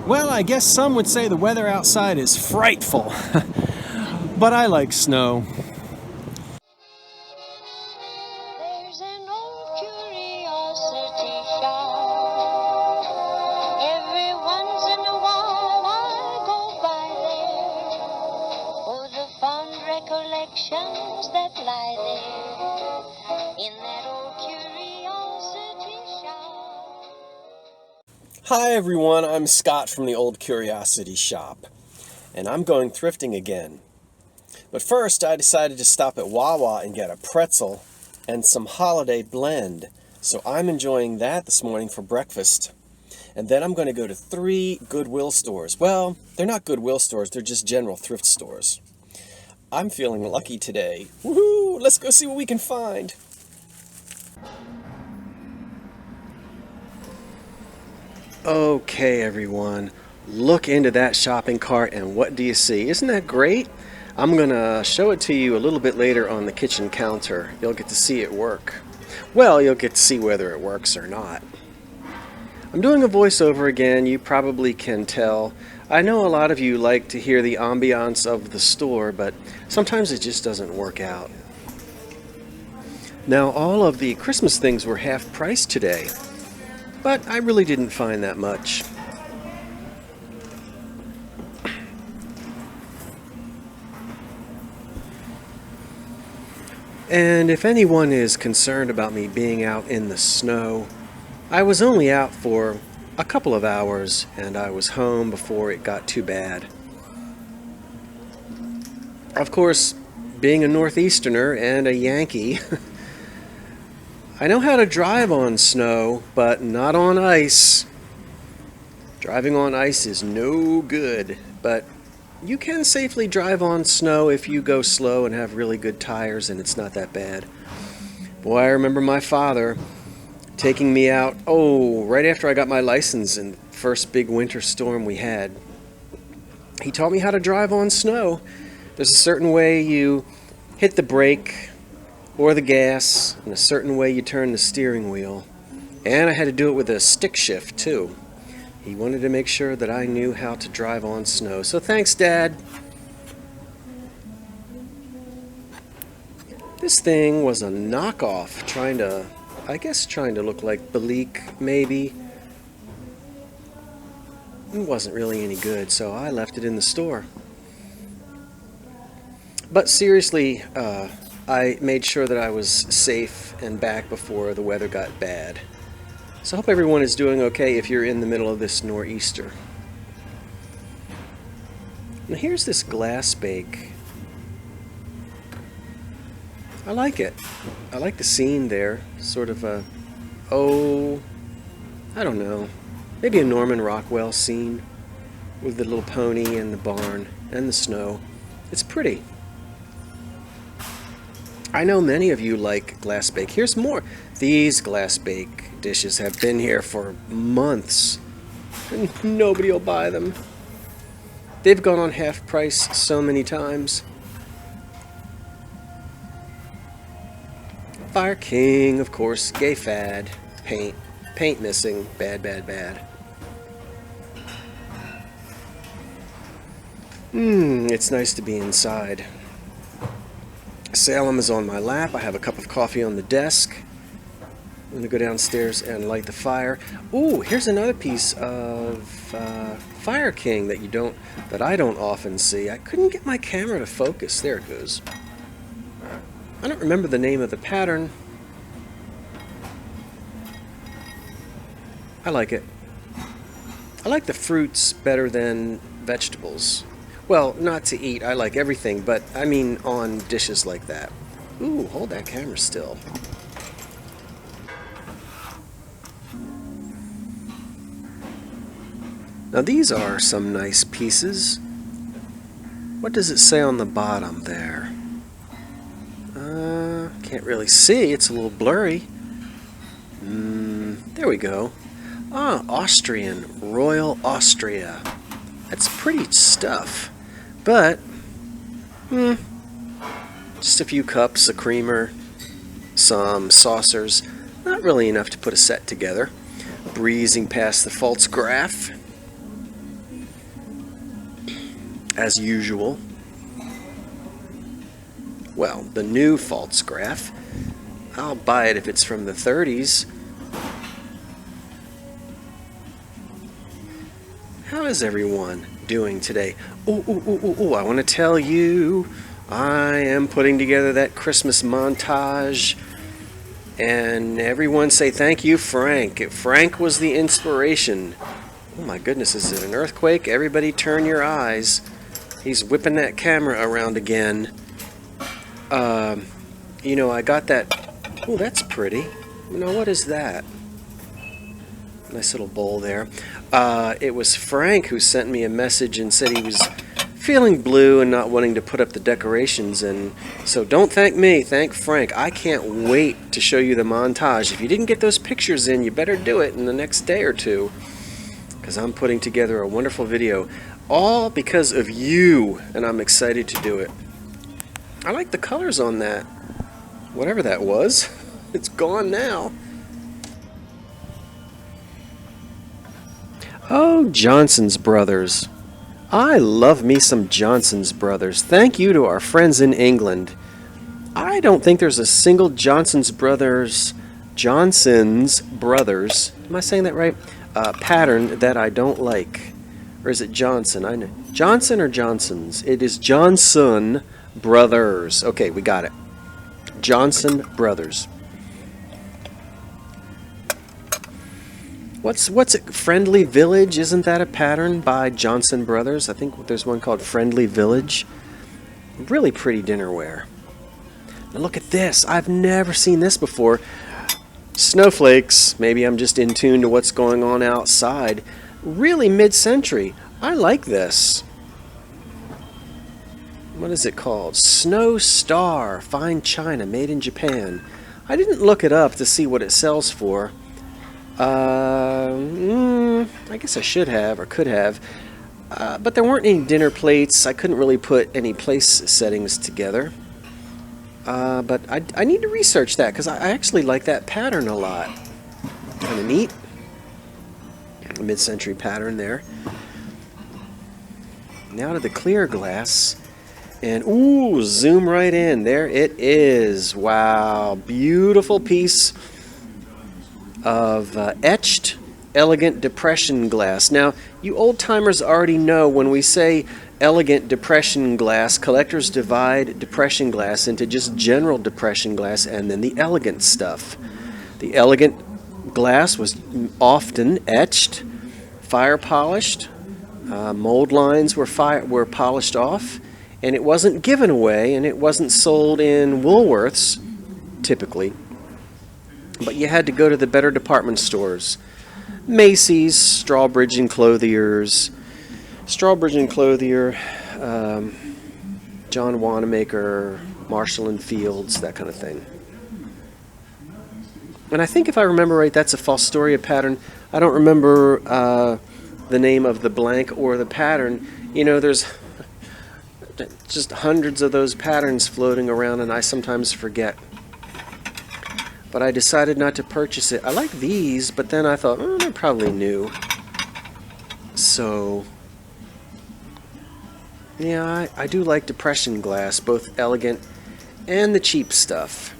Well, I guess some would say the weather outside is frightful, but I like snow. There's an old curiosity shop. Every once in a while I go by there for the fond recollections that lie there in that old curiosity shop. Hi everyone, I'm Scott from the Old Curiosity Shop, and I'm going thrifting again. But first I decided to stop at Wawa and get a pretzel and some holiday blend. So I'm enjoying that this morning for breakfast. And then I'm going to go to 3 Goodwill stores. Well, they're not Goodwill stores, they're just general thrift stores. I'm feeling lucky today. Woohoo! Let's go see what we can find. Okay, everyone, look into that shopping cart and what do you see? Isn't that great? I'm gonna show it to you a little bit later on the kitchen counter. You'll get to see it work. Well, you'll get to see whether it works or not. I'm doing a voiceover again, you probably can tell. I know a lot of you like to hear the ambiance of the store, but sometimes it just doesn't work out. Now, all of the Christmas things were half price today, but I really didn't find that much. And if anyone is concerned about me being out in the snow, I was only out for a couple of hours and I was home before it got too bad. Of course, being a Northeasterner and a Yankee, I know how to drive on snow, but not on ice. Driving on ice is no good, but you can safely drive on snow if you go slow and have really good tires, and it's not that bad. Boy, I remember my father taking me out, right after I got my license in the first big winter storm we had. He taught me how to drive on snow. There's a certain way you hit the brake or the gas, and a certain way you turn the steering wheel. And I had to do it with a stick shift, too. He wanted to make sure that I knew how to drive on snow. So thanks, Dad. This thing was a knockoff, trying to look like Balik, maybe. It wasn't really any good, so I left it in the store. But seriously, I made sure that I was safe and back before the weather got bad. So I hope everyone is doing okay if you're in the middle of this nor'easter. Now here's this glass bake. I like it. I like the scene there. Sort of a, I don't know, maybe a Norman Rockwell scene with the little pony and the barn and the snow. It's pretty. I know many of you like glass bake. Here's more. These glass bake dishes have been here for months and nobody will buy them. They've gone on half price so many times. Fire King, of course, gay fad, paint missing, bad, bad, bad. It's nice to be inside. Salem is on my lap. I have a cup of coffee on the desk. I'm going to go downstairs and light the fire. Ooh, here's another piece of Fire King that I don't often see. I couldn't get my camera to focus. There it goes. I don't remember the name of the pattern. I like it. I like the fruits better than vegetables. Well, not to eat. I like everything, but I mean on dishes like that. Ooh, hold that camera still. Now these are some nice pieces. What does it say on the bottom there? Can't really see. It's a little blurry. There we go. Austrian. Royal Austria. That's pretty stuff. But, just a few cups, a creamer, some saucers. Not really enough to put a set together. Breezing past the Pfaltzgraff. as usual. Well, the new false graph. I'll buy it if it's from the 30s. How is everyone doing today? Oh, I want to tell you, I am putting together that Christmas montage. And everyone say thank you, Frank. Frank was the inspiration. Oh my goodness, is it an earthquake? Everybody turn your eyes. He's whipping that camera around again. You know, I got that. Oh, that's pretty. Now, what is that? Nice little bowl there. It was Frank who sent me a message and said he was feeling blue and not wanting to put up the decorations. And so don't thank me, thank Frank. I can't wait to show you the montage. If you didn't get those pictures in, you better do it in the next day or two, because I'm putting together a wonderful video, all because of you, and I'm excited to do it. I like the colors on that. Whatever that was, it's gone now. Oh, Johnson's Brothers. I love me some Johnson's Brothers. Thank you to our friends in England. I don't think there's a single Johnson's Brothers, am I saying that right? Pattern that I don't like. Or is it Johnson? I know. Johnson or Johnson's? It is Johnson Brothers. Okay, we got it. Johnson Brothers. What's it? Friendly Village? Isn't that a pattern by Johnson Brothers? I think there's one called Friendly Village. Really pretty dinnerware. Now look at this. I've never seen this before. Snowflakes. Maybe I'm just in tune to what's going on outside. Really mid-century. I like this. What is it called? Snow Star. Fine china made in Japan. I didn't look it up to see what it sells for. I guess I should have or could have. But there weren't any dinner plates. I couldn't really put any place settings together. But I need to research that because I actually like that pattern a lot. Kind of neat. A mid-century pattern there. Now to the clear glass. And ooh, zoom right in. There it is. Wow. Beautiful piece of etched elegant depression glass. Now, you old-timers already know when we say elegant depression glass, collectors divide depression glass into just general depression glass and then the elegant stuff. The elegant glass was often etched, fire polished, mold lines were polished off, and it wasn't given away, and it wasn't sold in Woolworths, typically. But you had to go to the better department stores. Macy's, Strawbridge and Clothier's, John Wanamaker, Marshall and Fields, that kind of thing. And I think if I remember right, that's a Fostoria pattern. I don't remember the name of the blank or the pattern. You know, there's just hundreds of those patterns floating around, and I sometimes forget. But I decided not to purchase it. I like these, but then I thought, oh, they're probably new. So, yeah, I do like depression glass, both elegant and the cheap stuff.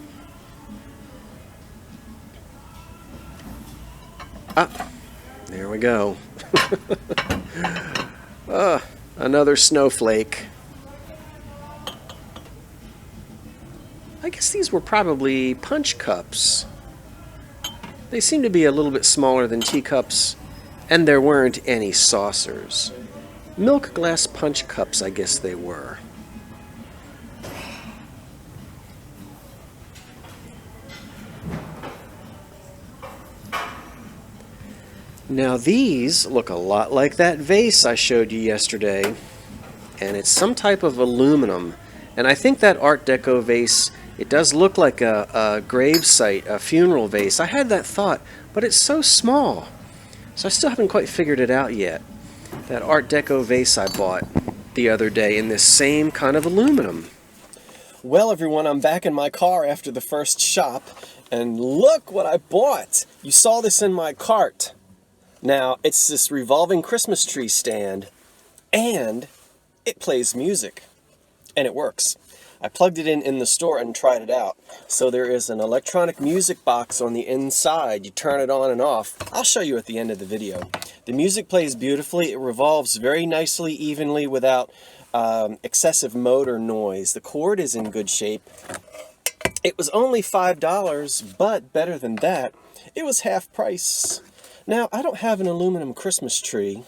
Ah, there we go. Another snowflake. I guess these were probably punch cups. They seem to be a little bit smaller than teacups, and there weren't any saucers. Milk glass punch cups, I guess they were. Now these look a lot like that vase I showed you yesterday, and it's some type of aluminum. And I think that Art Deco vase, it does look like a grave site, a funeral vase. I had that thought, but it's so small. So I still haven't quite figured it out yet. That Art Deco vase I bought the other day in this same kind of aluminum. Well, everyone, I'm back in my car after the first shop, and look what I bought. You saw this in my cart. Now, it's this revolving Christmas tree stand, and it plays music, and it works. I plugged it in the store and tried it out. So there is an electronic music box on the inside. You turn it on and off. I'll show you at the end of the video. The music plays beautifully. It revolves very nicely, evenly, without excessive motor noise. The cord is in good shape. It was only $5, but better than that, it was half price. Now, I don't have an aluminum Christmas tree,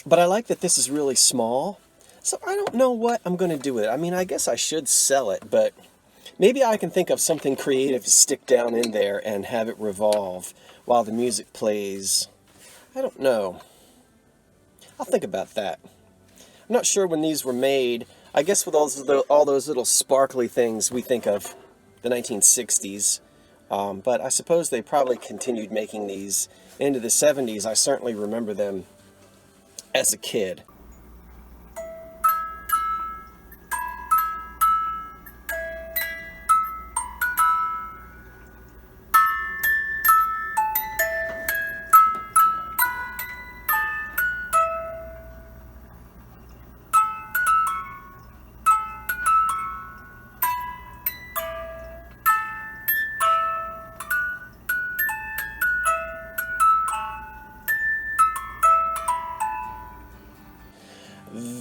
but I like that this is really small. So I don't know what I'm going to do with it. I mean, I guess I should sell it, but maybe I can think of something creative to stick down in there and have it revolve while the music plays. I don't know. I'll think about that. I'm not sure when these were made. I guess with all those little sparkly things we think of the 1960s. But I suppose they probably continued making these into the 70s. I certainly remember them as a kid.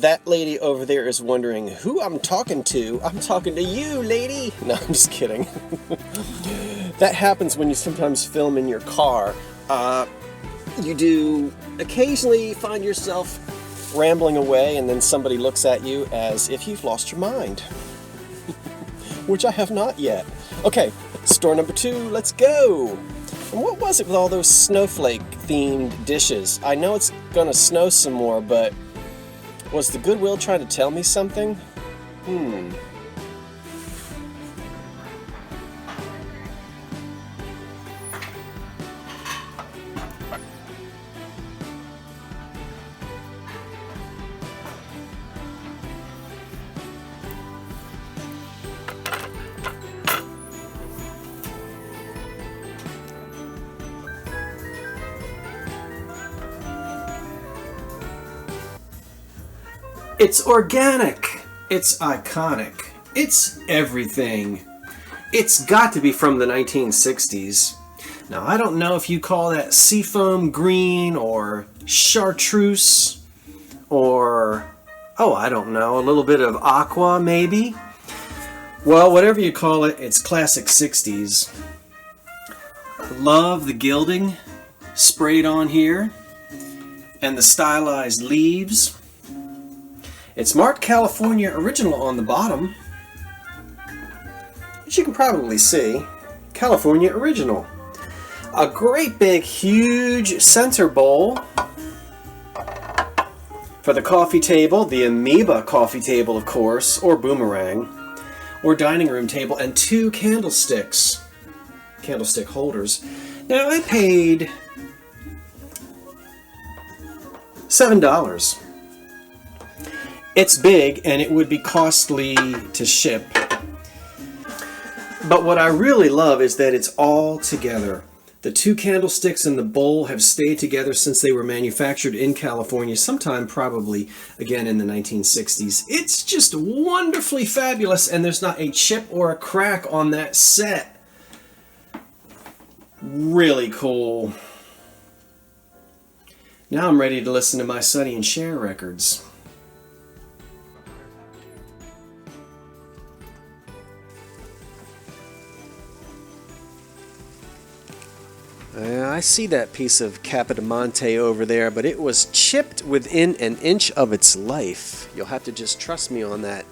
That lady over there is wondering who I'm talking to. I'm talking to you, lady. No, I'm just kidding. That happens when you sometimes film in your car. You do occasionally find yourself rambling away and then somebody looks at you as if you've lost your mind. Which I have not yet. Okay, store number 2, let's go. And what was it with all those snowflake-themed dishes? I know it's gonna snow some more, but was the Goodwill trying to tell me something? It's organic. It's iconic. It's everything. It's got to be from the 1960s. Now, I don't know if you call that seafoam green or chartreuse or, oh, I don't know, a little bit of aqua maybe. Well, whatever you call it, it's classic 60s. Love the gilding sprayed on here and the stylized leaves. It's marked California Original on the bottom, which you can probably see. California Original. A great big huge center bowl for the coffee table, the amoeba coffee table of course, or boomerang, or dining room table, and 2 candlesticks, candlestick holders. Now I paid $7. It's big and it would be costly to ship. But what I really love is that it's all together. The 2 candlesticks and the bowl have stayed together since they were manufactured in California, sometime probably again in the 1960s. It's just wonderfully fabulous, and there's not a chip or a crack on that set. Really cool. Now I'm ready to listen to my Sonny and Cher records. I see that piece of Capodimonte over there, but it was chipped within an inch of its life. You'll have to just trust me on that,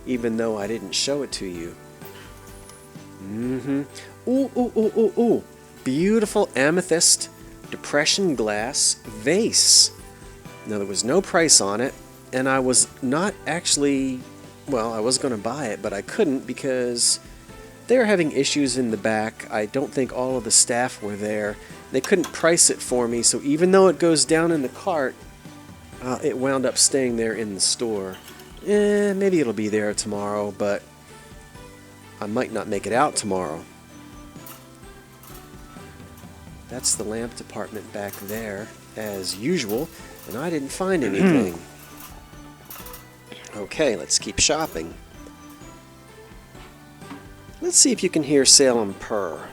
even though I didn't show it to you. Ooh, ooh, ooh, ooh, ooh. Beautiful amethyst depression glass vase. Now, there was no price on it, and I was not actually, well, I was going to buy it, but I couldn't because they were having issues in the back. I don't think all of the staff were there. They couldn't price it for me, so even though it goes down in the cart, it wound up staying there in the store. Maybe it'll be there tomorrow, but I might not make it out tomorrow. That's the lamp department back there, as usual. and I didn't find anything. Okay, let's keep shopping. Let's see if you can hear Salem purr.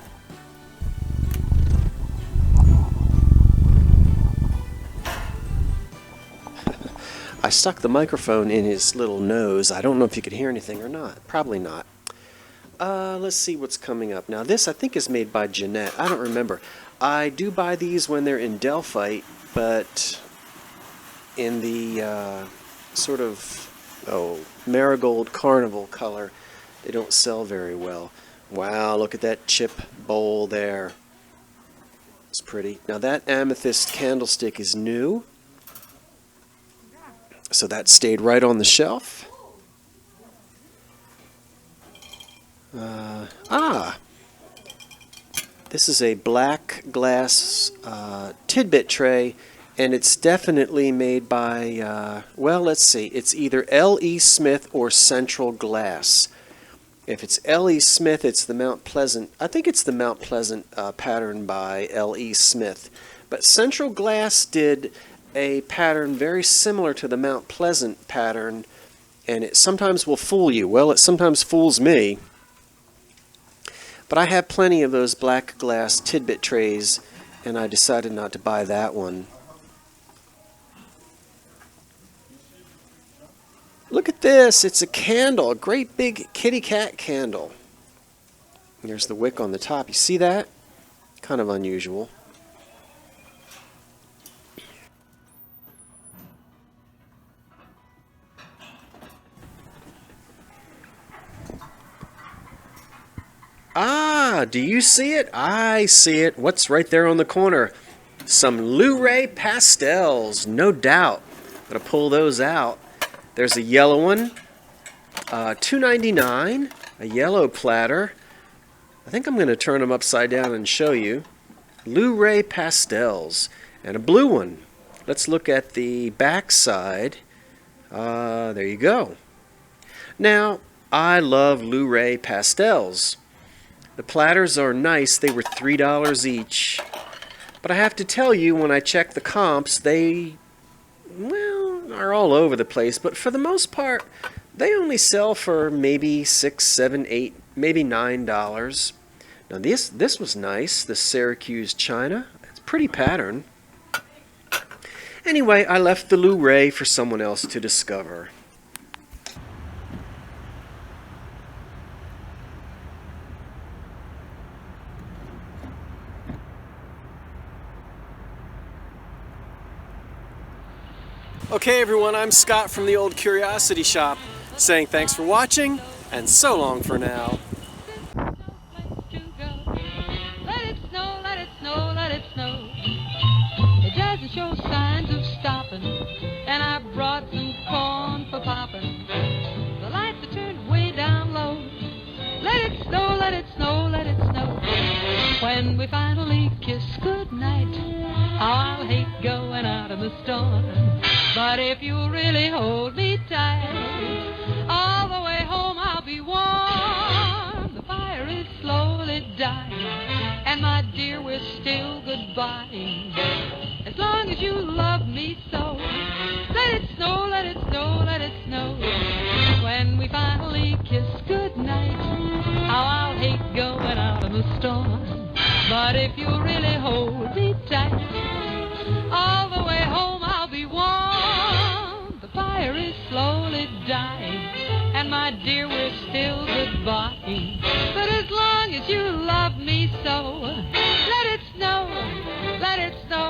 I stuck the microphone in his little nose. I don't know if you could hear anything or not. Probably not. Let's see what's coming up. Now this I think is made by Jeanette. I don't remember. I do buy these when they're in Delphite, but in the sort of marigold carnival color, they don't sell very well. Wow, look at that chip bowl there. It's pretty. Now that amethyst candlestick is new, so that stayed right on the shelf. This is a black glass tidbit tray, and it's definitely made by, well, let's see, it's either L.E. Smith or Central Glass. If it's L.E. Smith, it's the Mount Pleasant, I think it's the Mount Pleasant pattern by L.E. Smith. But Central Glass did a pattern very similar to the Mount Pleasant pattern, and it sometimes will fool you. Well, it sometimes fools me. But I have plenty of those black glass tidbit trays, and I decided not to buy that one. Look at this. It's a candle, a great big kitty cat candle. And there's the wick on the top. You see that? Kind of unusual. Ah, do you see it? I see it. What's right there on the corner? Some Luray pastels, no doubt. I'm going to pull those out. There's a yellow one, $2.99, a yellow platter. I think I'm going to turn them upside down and show you. Luray pastels, and a blue one. Let's look at the back side. There you go. Now, I love Luray pastels. The platters are nice. They were $3 each. But I have to tell you, when I check the comps, they, well, are all over the place. But for the most part, they only sell for maybe $6, $7, $8, maybe $9. Now this was nice, the Syracuse China. It's a pretty pattern. Anyway, I left the Luray for someone else to discover. Okay everyone, I'm Scott from the Old Curiosity Shop, saying thanks for watching, and so long for now. Let it snow, let it snow, let it snow. It doesn't show signs of stopping, and I brought some corn for popping. The lights are turned way down low. Let it snow, let it snow, let it snow. When we finally kiss goodnight, I'll hate going out in the storm. But if you really hold me tight, all the way home I'll be warm. The fire is slowly dying, and my dear, we're still goodbye. As long as you love me so, let it snow, let it snow, let it snow. When we finally kiss goodnight, how I'll hate going out in the storm. But if you really hold me tight, all the way home I'll be warm. The fire is slowly dying, and my dear, we're still goodbye. But as long as you love me so, let it snow, let it snow.